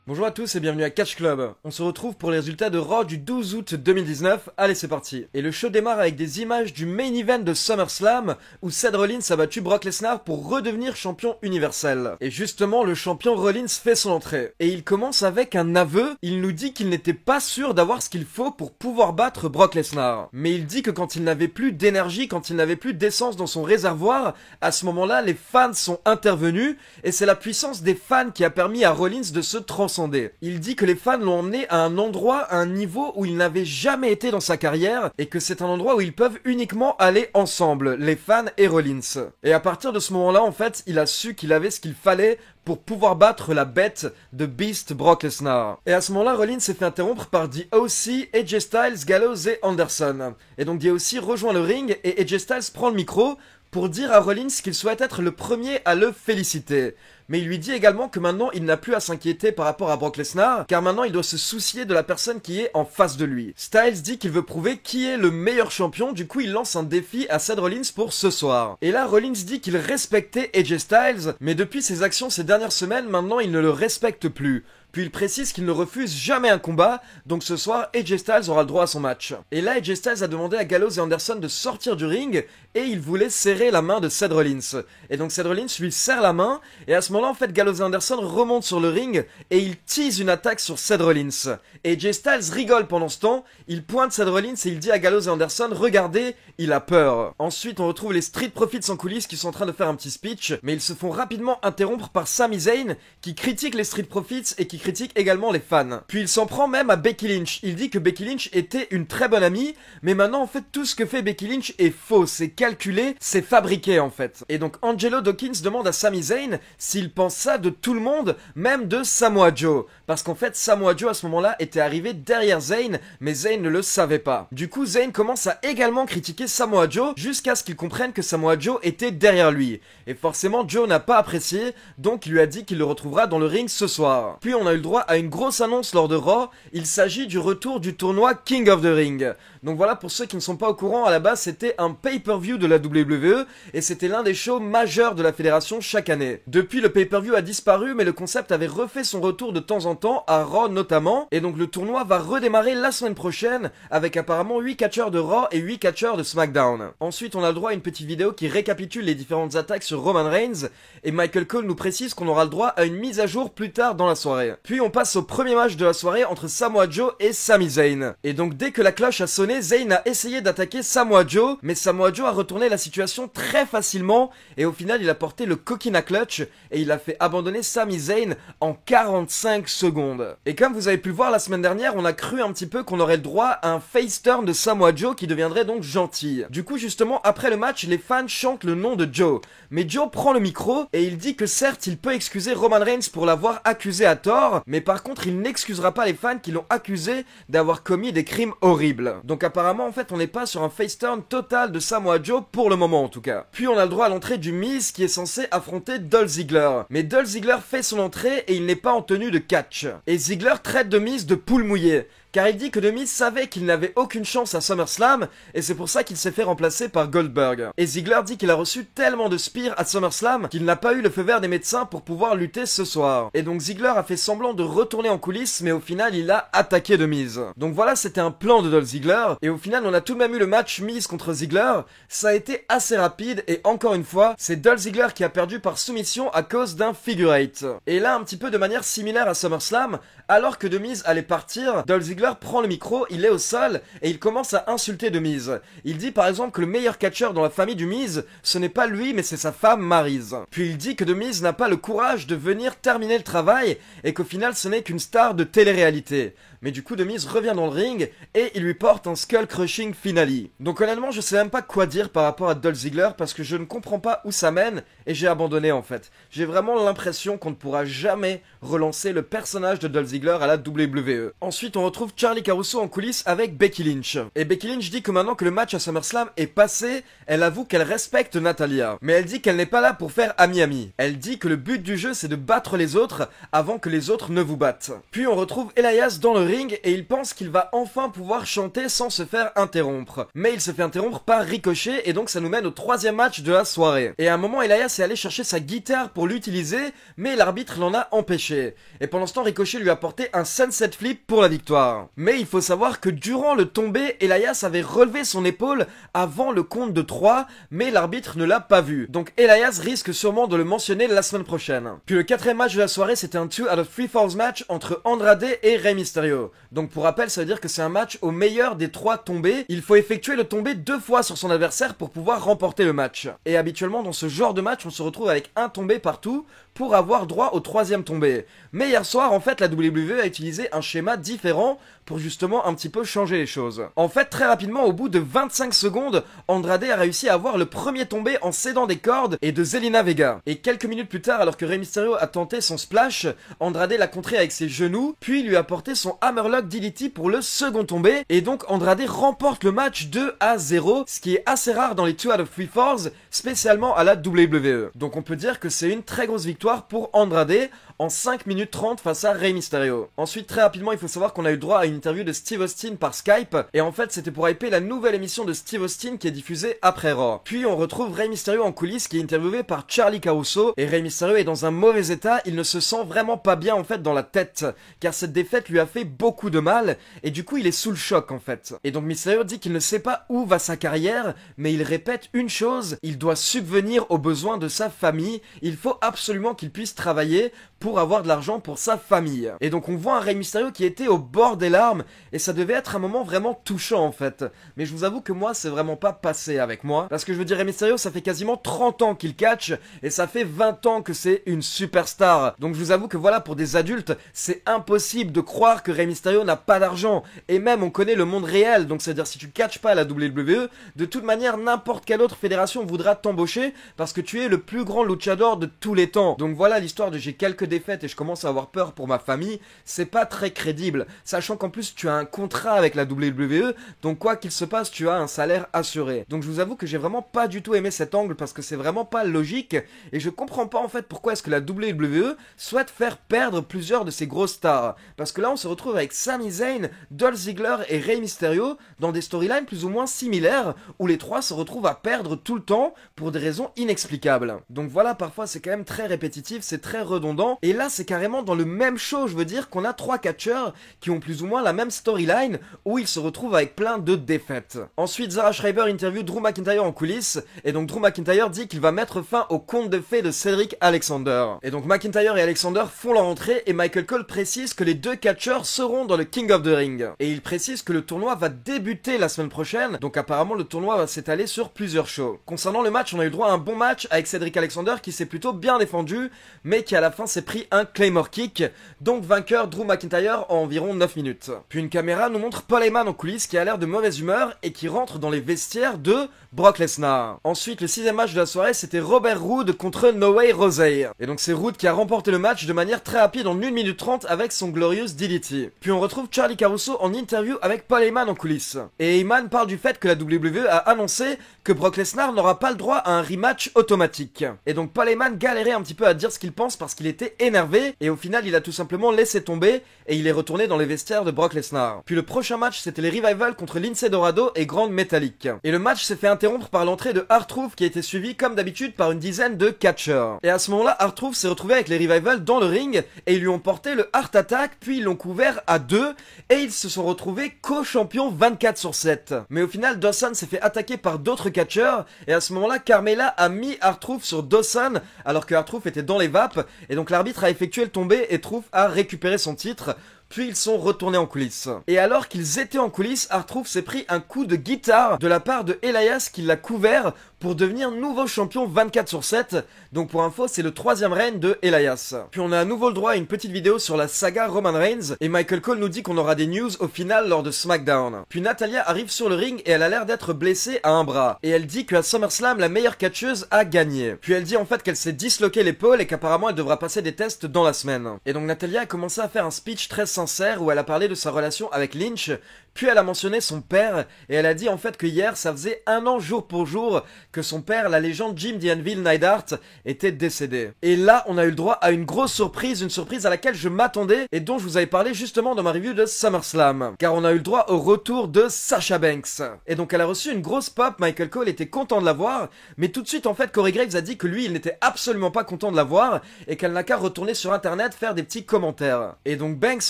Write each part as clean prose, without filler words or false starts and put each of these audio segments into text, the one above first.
Bonjour à tous et bienvenue à Catch Club. On se retrouve pour les résultats de Raw du 12 août 2019. Allez, c'est parti. Et le show démarre avec des images du main event de SummerSlam où Seth Rollins a battu Brock Lesnar pour redevenir champion universel. Et justement, le champion Rollins fait son entrée. Et il commence avec un aveu. Il nous dit qu'il n'était pas sûr d'avoir ce qu'il faut pour pouvoir battre Brock Lesnar. Mais il dit que quand il n'avait plus d'énergie, quand il n'avait plus d'essence dans son réservoir, à ce moment-là, les fans sont intervenus et c'est la puissance des fans qui a permis à Rollins de se transcender. Il dit que les fans l'ont emmené à un endroit, à un niveau où il n'avait jamais été dans sa carrière et que c'est un endroit où ils peuvent uniquement aller ensemble, les fans et Rollins. Et à partir de ce moment-là, en fait, il a su qu'il avait ce qu'il fallait pour pouvoir battre la bête de Beast Brock Lesnar. Et à ce moment-là, Rollins s'est fait interrompre par The OC, AJ Styles, Gallows et Anderson. Et donc The OC rejoint le ring et AJ Styles prend le micro pour dire à Rollins qu'il souhaite être le premier à le féliciter. Mais il lui dit également que maintenant il n'a plus à s'inquiéter par rapport à Brock Lesnar, car maintenant il doit se soucier de la personne qui est en face de lui. Styles dit qu'il veut prouver qui est le meilleur champion, du coup il lance un défi à Seth Rollins pour ce soir. Et là Rollins dit qu'il respectait AJ Styles, mais depuis ses actions ces dernières semaines, maintenant il ne le respecte plus. Puis il précise qu'il ne refuse jamais un combat, donc ce soir AJ Styles aura le droit à son match. Et là AJ Styles a demandé à Gallows et Anderson de sortir du ring, et il voulait serrer la main de Seth Rollins. Et donc Seth Rollins lui serre la main, et à ce moment-là en fait Gallows et Anderson remontent sur le ring, et ils teasent une attaque sur Seth Rollins. Et AJ Styles rigole pendant ce temps, il pointe Seth Rollins et il dit à Gallows et Anderson, regardez, il a peur. Ensuite on retrouve les Street Profits en coulisses qui sont en train de faire un petit speech, mais ils se font rapidement interrompre par Sami Zayn, qui critique les Street Profits et qui critique également les fans. Puis il s'en prend même à Becky Lynch. Il dit que Becky Lynch était une très bonne amie, mais maintenant en fait tout ce que fait Becky Lynch est faux, c'est calculé, c'est fabriqué en fait. Et donc Angelo Dawkins demande à Sami Zayn s'il pense ça de tout le monde, même de Samoa Joe. Parce qu'en fait Samoa Joe à ce moment-là était arrivé derrière Zayn, mais Zayn ne le savait pas. Du coup Zayn commence à également critiquer Samoa Joe jusqu'à ce qu'il comprenne que Samoa Joe était derrière lui. Et forcément Joe n'a pas apprécié, donc il lui a dit qu'il le retrouvera dans le ring ce soir. Puis on a eu le droit à une grosse annonce lors de Raw, il s'agit du retour du tournoi King of the Ring. Donc voilà, pour ceux qui ne sont pas au courant, à la base c'était un pay-per-view de la WWE et c'était l'un des shows majeurs de la fédération chaque année. Depuis, le pay-per-view a disparu, mais le concept avait refait son retour de temps en temps, à Raw notamment, et donc le tournoi va redémarrer la semaine prochaine avec apparemment 8 catcheurs de Raw et 8 catcheurs de SmackDown. Ensuite on a le droit à une petite vidéo qui récapitule les différentes attaques sur Roman Reigns et Michael Cole nous précise qu'on aura le droit à une mise à jour plus tard dans la soirée. Puis on passe au premier match de la soirée entre Samoa Joe et Sami Zayn. Et donc dès que la cloche a sonné, Zayn a essayé d'attaquer Samoa Joe, mais Samoa Joe a retourné la situation très facilement et au final il a porté le coquina clutch et il a fait abandonner Sami Zayn en 45 secondes. Et comme vous avez pu le voir la semaine dernière, on a cru un petit peu qu'on aurait le droit à un face turn de Samoa Joe qui deviendrait donc gentil. Du coup justement après le match, les fans chantent le nom de Joe. Mais Joe prend le micro et il dit que certes il peut excuser Roman Reigns pour l'avoir accusé à tort, mais par contre il n'excusera pas les fans qui l'ont accusé d'avoir commis des crimes horribles. Donc apparemment en fait on n'est pas sur un face turn total de Samoa Joe pour le moment en tout cas. Puis on a le droit à l'entrée du Miz qui est censé affronter Dolph Ziggler. Mais Dolph Ziggler fait son entrée et il n'est pas en tenue de catch. Et Ziggler traite de Miz de poule mouillée, car il dit que The Miz savait qu'il n'avait aucune chance à SummerSlam et c'est pour ça qu'il s'est fait remplacer par Goldberg. Et Ziggler dit qu'il a reçu tellement de spears à SummerSlam qu'il n'a pas eu le feu vert des médecins pour pouvoir lutter ce soir. Et donc Ziggler a fait semblant de retourner en coulisses, mais au final il a attaqué The Miz. Donc voilà, c'était un plan de Dolph Ziggler et au final on a tout de même eu le match Miz contre Ziggler. Ça a été assez rapide et encore une fois c'est Dolph Ziggler qui a perdu par soumission à cause d'un figure eight. Et là un petit peu de manière similaire à SummerSlam, alors que The Miz allait partir, Dolph Ziggler prend le micro, il est au sol et il commence à insulter The Miz. Il dit par exemple que le meilleur catcheur dans la famille du Miz, ce n'est pas lui mais c'est sa femme Maryse. Puis il dit que The Miz n'a pas le courage de venir terminer le travail et qu'au final ce n'est qu'une star de télé-réalité. Mais du coup The Miz revient dans le ring et il lui porte un skull crushing finale. Donc honnêtement je sais même pas quoi dire par rapport à Dolph Ziggler parce que je ne comprends pas où ça mène et j'ai abandonné en fait. J'ai vraiment l'impression qu'on ne pourra jamais relancer le personnage de Dolph Ziggler à la WWE. Ensuite on retrouve Charlie Caruso en coulisses avec Becky Lynch. Et Becky Lynch dit que maintenant que le match à SummerSlam est passé, elle avoue qu'elle respecte Natalya. Mais elle dit qu'elle n'est pas là pour faire ami-ami. Elle dit que le but du jeu c'est de battre les autres avant que les autres ne vous battent. Puis on retrouve Elias dans le ring ring et il pense qu'il va enfin pouvoir chanter sans se faire interrompre. Mais il se fait interrompre par Ricochet et donc ça nous mène au troisième match de la soirée. Et à un moment, Elias est allé chercher sa guitare pour l'utiliser, mais l'arbitre l'en a empêché. Et pendant ce temps, Ricochet lui a apporté un sunset flip pour la victoire. Mais il faut savoir que durant le tombé, Elias avait relevé son épaule avant le compte de 3, mais l'arbitre ne l'a pas vu. Donc Elias risque sûrement de le mentionner la semaine prochaine. Puis le quatrième match de la soirée, c'était un 2 out of 3 falls match entre Andrade et Rey Mysterio. Donc pour rappel, ça veut dire que c'est un match au meilleur des 3 tombés. Il faut effectuer le tombé 2 fois sur son adversaire pour pouvoir remporter le match. Et habituellement dans ce genre de match, on se retrouve avec un tombé partout pour avoir droit au troisième tombé. Mais hier soir, en fait, la WWE a utilisé un schéma différent pour justement un petit peu changer les choses. En fait, très rapidement, au bout de 25 secondes, Andrade a réussi à avoir le premier tombé en cédant des cordes et de Zelina Vega. Et quelques minutes plus tard, alors que Rey Mysterio a tenté son splash, Andrade l'a contré avec ses genoux, puis lui a porté son Hammerlock DDT pour le second tombé, et donc Andrade remporte le match 2-0, ce qui est assez rare dans les 2 out of 3 falls, spécialement à la WWE. Donc on peut dire que c'est une très grosse victoire pour Andrade en 5 minutes 30 face à Rey Mysterio. Ensuite, très rapidement, il faut savoir qu'on a eu droit à une interview de Steve Austin par Skype, et en fait, c'était pour hyper la nouvelle émission de Steve Austin qui est diffusée après Raw. Puis on retrouve Rey Mysterio en coulisses qui est interviewé par Charlie Caruso, et Rey Mysterio est dans un mauvais état, il ne se sent vraiment pas bien en fait dans la tête, car cette défaite lui a fait beaucoup de mal, et du coup il est sous le choc en fait. Et donc Mysterio dit qu'il ne sait pas où va sa carrière, mais il répète une chose, il doit subvenir aux besoins de sa famille, il faut absolument qu'il puisse travailler pour avoir de l'argent pour sa famille. Et donc on voit un Rey Mysterio qui était au bord des larmes, et ça devait être un moment vraiment touchant en fait. Mais je vous avoue que moi c'est vraiment pas passé avec moi, parce que je veux dire Rey Mysterio ça fait quasiment 30 ans qu'il catch, et ça fait 20 ans que c'est une superstar. Donc je vous avoue que voilà, pour des adultes, c'est impossible de croire que Rey Mysterio n'a pas d'argent, et même on connaît le monde réel, donc c'est à dire si tu catches pas à la WWE, de toute manière n'importe quelle autre fédération voudra t'embaucher, parce que tu es le plus grand luchador de tous les temps. Donc voilà l'histoire de j'ai quelques défaites et je commence à avoir peur pour ma famille, c'est pas très crédible, sachant qu'en plus tu as un contrat avec la WWE, donc quoi qu'il se passe tu as un salaire assuré. Donc je vous avoue que j'ai vraiment pas du tout aimé cet angle parce que c'est vraiment pas logique, et je comprends pas en fait pourquoi est-ce que la WWE souhaite faire perdre plusieurs de ses grosses stars, parce que là on se retrouve avec Sami Zayn, Dolph Ziggler et Rey Mysterio dans des storylines plus ou moins similaires, où les trois se retrouvent à perdre tout le temps pour des raisons inexplicables. Donc voilà, parfois c'est quand même très répétitif, c'est très redondant, et là c'est carrément dans le même show, je veux dire qu'on a 3 catcheurs qui ont plus ou moins la même storyline, où ils se retrouvent avec plein de défaites. Ensuite Zara Schreiber interview Drew McIntyre en coulisses, et donc Drew McIntyre dit qu'il va mettre fin au conte de fées de Cedric Alexander. Et donc McIntyre et Alexander font leur entrée, et Michael Cole précise que les deux catcheurs seront dans le King of the Ring. Et il précise que le tournoi va débuter la semaine prochaine, donc apparemment le tournoi va s'étaler sur plusieurs shows. Concernant le match, on a eu droit à un bon match avec Cedric Alexander qui s'est plutôt bien défendu, mais qui à la fin s'est pris un Claymore Kick, donc vainqueur Drew McIntyre en environ 9 minutes. Puis une caméra nous montre Paul Heyman en coulisses qui a l'air de mauvaise humeur et qui rentre dans les vestiaires de Brock Lesnar. Ensuite, le 6ème match de la soirée, c'était Robert Roode contre No Way Jose. Et donc c'est Roode qui a remporté le match de manière très rapide en 1 minute 30 avec son Glorious DDT. Puis on retrouve Charlie Caruso en interview avec Paul Heyman en coulisses. Et Heyman parle du fait que la WWE a annoncé que Brock Lesnar n'aura pas le droit à un rematch automatique. Et donc Paul Heyman galérait un petit peu à dire ce qu'il pense parce qu'il était énervé, et au final il a tout simplement laissé tomber et il est retourné dans les vestiaires de Brock Lesnar. Puis le prochain match, c'était les Revival contre Lince Dorado et Grand Metalik. Et le match s'est fait interrompre par l'entrée de R-Truth qui a été suivi comme d'habitude par une dizaine de catcheurs. Et à ce moment-là, R-Truth s'est retrouvé avec les Revival dans le ring et ils lui ont porté le Heart Attack, puis ils l'ont couvert à 2 et ils se sont retrouvés co-champions 24/7. Mais au final, Dawson s'est fait attaquer par d'autres catcheurs, et à ce moment-là, Carmella a mis R-Truth sur Dawson alors que R-Truth était dans les vapes, et donc l'arbitre a effectué le tombé et Truth a récupéré son titre. Puis ils sont retournés en coulisses. Et alors qu'ils étaient en coulisses, R-Truth s'est pris un coup de guitare de la part de Elias qui l'a couvert pour devenir nouveau champion 24/7. Donc pour info, c'est le 3e règne de Elias. Puis on a à nouveau le droit à une petite vidéo sur la saga Roman Reigns, et Michael Cole nous dit qu'on aura des news au final lors de SmackDown. Puis Natalya arrive sur le ring et elle a l'air d'être blessée à un bras. Et elle dit qu'à SummerSlam, la meilleure catcheuse a gagné. Puis elle dit en fait qu'elle s'est disloqué l'épaule et qu'apparemment elle devra passer des tests dans la semaine. Et donc Natalya a commencé à faire un speech très sincère où elle a parlé de sa relation avec Lynch, Puis elle a mentionné son père, et elle a dit en fait que hier, ça faisait 1 an jour pour jour que son père, la légende Jim The Anvil Neidhart, était décédé. Et là, on a eu le droit à une grosse surprise, une surprise à laquelle je m'attendais, et dont je vous avais parlé justement dans ma review de SummerSlam. Car on a eu le droit au retour de Sasha Banks. Et donc elle a reçu une grosse pop, Michael Cole était content de la voir, mais tout de suite en fait Corey Graves a dit que lui il n'était absolument pas content de la voir, et qu'elle n'a qu'à retourner sur internet faire des petits commentaires. Et donc Banks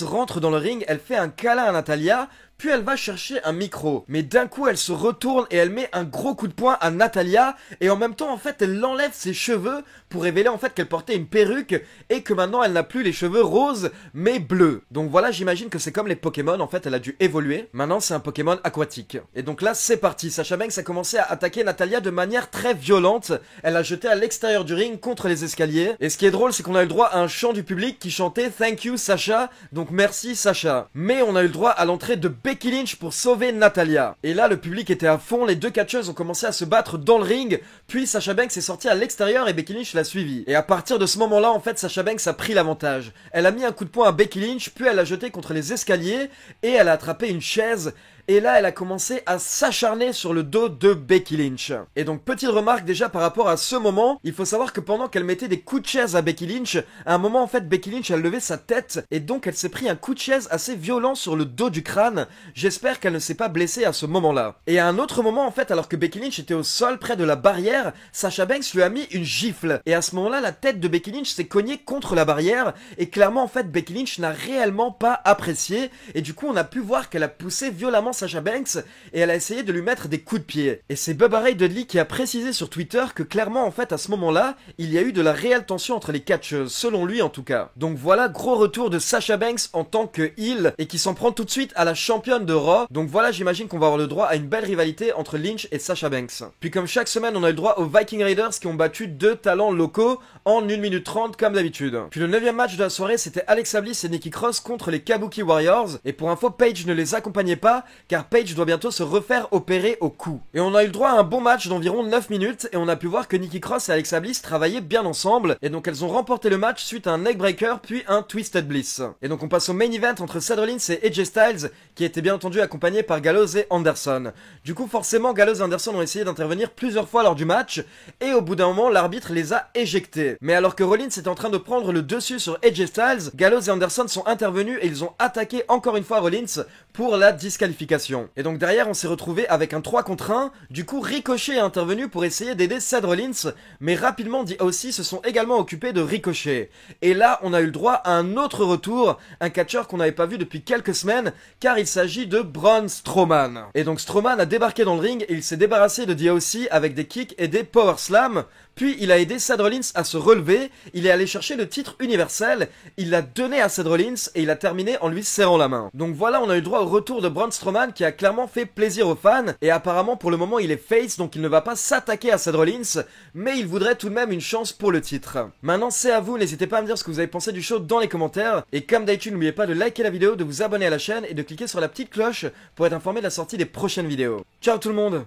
rentre dans le ring, elle fait un câlin à Natalya, puis elle va chercher un micro. Mais d'un coup, elle se retourne et elle met un gros coup de poing à Natalya. Et en même temps, en fait, elle enlève ses cheveux pour révéler en fait qu'elle portait une perruque et que maintenant, elle n'a plus les cheveux roses, mais bleus. Donc voilà, j'imagine que c'est comme les Pokémon. En fait, elle a dû évoluer. Maintenant, c'est un Pokémon aquatique. Et donc là, c'est parti. Sasha Banks a commencé à attaquer Natalya de manière très violente. Elle a jeté à l'extérieur du ring contre les escaliers. Et ce qui est drôle, c'est qu'on a eu le droit à un chant du public qui chantait Thank you Sasha. Donc merci Sasha. Mais on a eu le droit à l'entrée de Becky Lynch pour sauver Natalya. Et là, le public était à fond, les deux catcheuses ont commencé à se battre dans le ring, puis Sasha Banks est sortie à l'extérieur et Becky Lynch l'a suivi. Et à partir de ce moment-là, en fait, Sasha Banks a pris l'avantage. Elle a mis un coup de poing à Becky Lynch, puis elle l'a jeté contre les escaliers, et elle a attrapé une chaise. Et là, elle a commencé à s'acharner sur le dos de Becky Lynch. Et donc, petite remarque déjà par rapport à ce moment, il faut savoir que pendant qu'elle mettait des coups de chaise à Becky Lynch, à un moment en fait, Becky Lynch a levé sa tête, et donc elle s'est pris un coup de chaise assez violent sur le dos du crâne. J'espère qu'elle ne s'est pas blessée à ce moment-là. Et à un autre moment en fait, alors que Becky Lynch était au sol près de la barrière, Sasha Banks lui a mis une gifle. Et à ce moment-là, la tête de Becky Lynch s'est cognée contre la barrière, et clairement en fait, Becky Lynch n'a réellement pas apprécié, et du coup on a pu voir qu'elle a poussé violemment Sasha Banks et elle a essayé de lui mettre des coups de pied. Et c'est Bubba Ray Dudley qui a précisé sur Twitter que clairement en fait à ce moment-là, il y a eu de la réelle tension entre les catcheuses, selon lui en tout cas. Donc voilà, gros retour de Sasha Banks en tant que heel et qui s'en prend tout de suite à la championne de Raw. Donc voilà, j'imagine qu'on va avoir le droit à une belle rivalité entre Lynch et Sasha Banks. Puis comme chaque semaine, on a eu le droit aux Viking Raiders qui ont battu 2 talents locaux en 1 minute 30 comme d'habitude. Puis le 9e match de la soirée, c'était Alexa Bliss et Nikki Cross contre les Kabuki Warriors. Et pour info, Paige ne les accompagnait pas car Paige doit bientôt se refaire opérer au cou. Et on a eu le droit à un bon match d'environ 9 minutes et on a pu voir que Nikki Cross et Alexa Bliss travaillaient bien ensemble et donc elles ont remporté le match suite à un neckbreaker puis un Twisted Bliss. Et donc on passe au main event entre Seth Rollins et AJ Styles qui était bien entendu accompagné par Gallows et Anderson. Du coup forcément Gallows et Anderson ont essayé d'intervenir plusieurs fois lors du match et au bout d'un moment l'arbitre les a éjectés. Mais alors que Rollins est en train de prendre le dessus sur AJ Styles, Gallows et Anderson sont intervenus et ils ont attaqué encore une fois Rollins pour la disqualification. Et donc derrière on s'est retrouvé avec un 3 contre 1, du coup Ricochet est intervenu pour essayer d'aider Seth Rollins, mais rapidement DOC se sont également occupés de Ricochet. Et là on a eu le droit à un autre retour, un catcheur qu'on n'avait pas vu depuis quelques semaines, car il s'agit de Braun Strowman. Et donc Strowman a débarqué dans le ring et il s'est débarrassé de DOC avec des kicks et des power slams, puis il a aidé Seth Rollins à se relever, il est allé chercher le titre universel, il l'a donné à Seth Rollins et il a terminé en lui serrant la main. Donc voilà, on a eu le droit au retour de Braun Strowman qui a clairement fait plaisir aux fans, et apparemment pour le moment il est face, donc il ne va pas s'attaquer à Seth Rollins, mais il voudrait tout de même une chance pour le titre. Maintenant c'est à vous, n'hésitez pas à me dire ce que vous avez pensé du show dans les commentaires, et comme d'habitude n'oubliez pas de liker la vidéo, de vous abonner à la chaîne et de cliquer sur la petite cloche pour être informé de la sortie des prochaines vidéos. Ciao tout le monde!